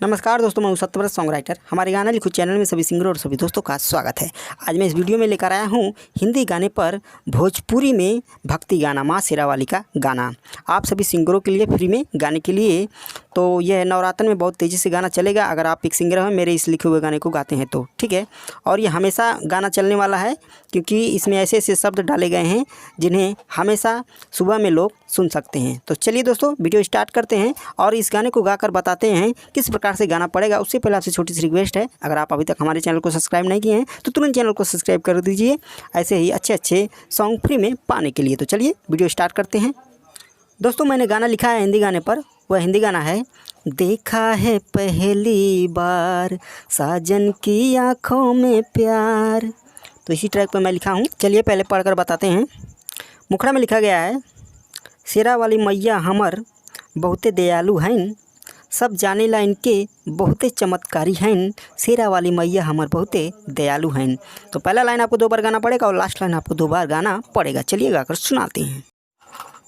नमस्कार दोस्तों, मैं हूं सत्यव्रत सॉन्ग राइटर। हमारे गाना लिखो चैनल में सभी सिंगरों और सभी दोस्तों का स्वागत है। आज मैं इस वीडियो में लेकर आया हूं हिंदी गाने पर भोजपुरी में भक्ति गाना माँ शेरावाली का गाना आप सभी सिंगरों के लिए फ्री में गाने के लिए। तो यह नवरात्र में बहुत तेज़ी से गाना चलेगा अगर आप एक सिंगर हैं मेरे इस लिखे हुए गाने को गाते हैं तो ठीक है। और ये हमेशा गाना चलने वाला है क्योंकि इसमें ऐसे ऐसे शब्द डाले गए हैं जिन्हें हमेशा सुबह में लोग सुन सकते हैं। तो चलिए दोस्तों वीडियो स्टार्ट करते हैं और इस गाने को गाकर बताते हैं किस प्रकार से गाना पड़ेगा। उससे पहले आपसे छोटी सी रिक्वेस्ट है, अगर आप अभी तक हमारे चैनल को सब्सक्राइब नहीं किए हैं तो तुरंत चैनल को सब्सक्राइब कर दीजिए ऐसे ही अच्छे अच्छे सॉन्ग फ्री में पाने के लिए। तो चलिए वीडियो स्टार्ट करते हैं। दोस्तों मैंने गाना लिखा है हिंदी गाने पर, वह हिंदी गाना है देखा है पहली बार साजन की आँखों में प्यार। तो इसी ट्रैक पर मैं लिखा हूँ, चलिए पहले पढ़कर बताते हैं। मुखड़ा में लिखा गया है शेरावाली मैया हमर बहुते दयालु हैं, सब जाने ला इनके बहुते चमत्कारी हैं, शेरावाली मैया हमर बहुते दयालु हैं। तो पहला लाइन आपको 2 बार गाना पड़ेगा और लास्ट लाइन आपको 2 बार गाना पड़ेगा। चलिए गाकर सुनाते हैं।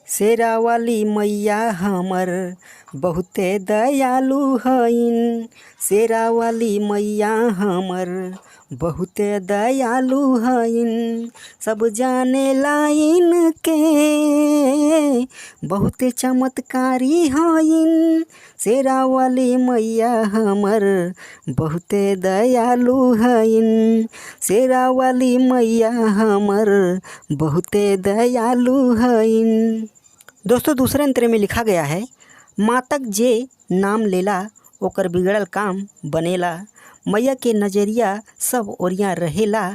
शेरावाली मैया हमर बहुते दयालु हईन, शेरावाली मैया हमर बहुते दयालु हईन, सब जाने लाइन के बहुते चमत्कारी हईन, शेरावाली मैया हमर बहुते दयालु हईन, शेरावाली मैया हमर बहुते दयालु हईन। दोस्तों दूसरे अंतरे में लिखा गया है मातक जे नाम लेला ओकर बिगड़ल काम बनेला, मैया के नजरिया सब ओरियाँ रहेला,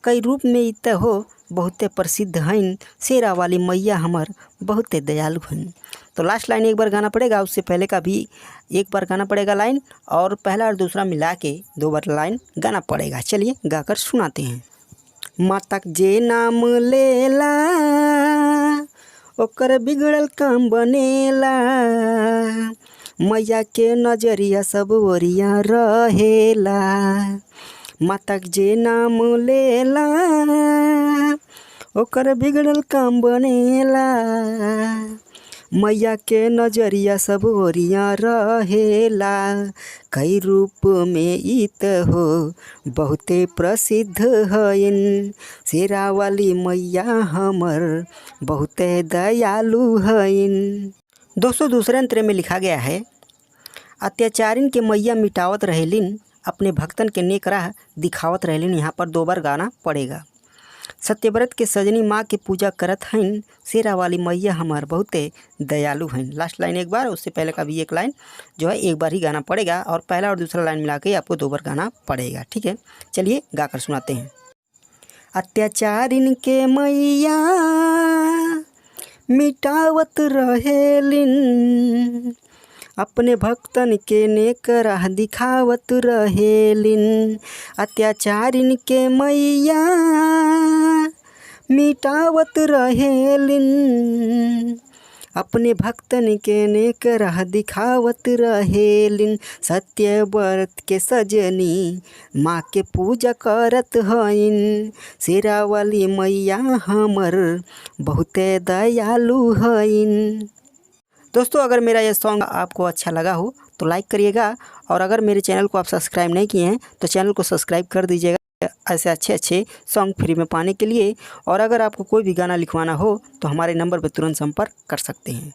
कई रूप में इत हो बहुते प्रसिद्ध हैं, शेरावाली मैया हमर बहुते दयालु हैं। तो लास्ट लाइन एक बार गाना पड़ेगा, उससे पहले का भी एक बार गाना पड़ेगा लाइन और पहला और दूसरा मिला के 2 बार लाइन गाना पड़ेगा। चलिए गाकर सुनाते हैं। मातक जे नाम लेला ओकर बिगड़ल काम बनेला, मैया के नजरिया सब ओरिया रहेला, मातक जे नाम लेला ओकर बिगड़ल काम बनेला, मैया के नजरिया सब ओरिया रहेला, कई रूप में इत हो बहुते प्रसिद्ध हईन, शेरावाली मैया हमर बहुते दयालु हईन। दोस्तों दूसरे अंतरे में लिखा गया है अत्याचारिन के मैया मिटावत रहेलिन, अपने भक्तन के नेक राह दिखावत रहेलिन। यहाँ पर 2 बार गाना पड़ेगा। सत्यव्रत के सजनी माँ के पूजा करत हईन, शेरावाली मैया हमार बहुते दयालु हैं। लास्ट लाइन एक बार, उससे पहले का भी एक लाइन जो है एक बार ही गाना पड़ेगा और पहला और दूसरा लाइन मिला के आपको 2 बार गाना पड़ेगा। ठीक है, चलिए गाकर सुनाते हैं। अत्याचारिन के मैया मिटावत रहेलिन, अपने भक्तन के नेक राह दिखावत रहेलिन, अत्याचारिन के मैया मिटावत रहेलिन, अपने भक्तन के नेक राह दिखावत रहेलिन, सत्यव्रत के सजनी माँ के पूजा करत हईन, शेरावाली मैया हमर बहुते दयालु हईन। दोस्तों अगर मेरा यह सॉन्ग आपको अच्छा लगा हो तो लाइक करिएगा और अगर मेरे चैनल को आप सब्सक्राइब नहीं किए हैं तो चैनल को सब्सक्राइब कर दीजिएगा ऐसे अच्छे अच्छे सॉन्ग फ्री में पाने के लिए। और अगर आपको कोई भी गाना लिखवाना हो तो हमारे नंबर पर तुरंत संपर्क कर सकते हैं।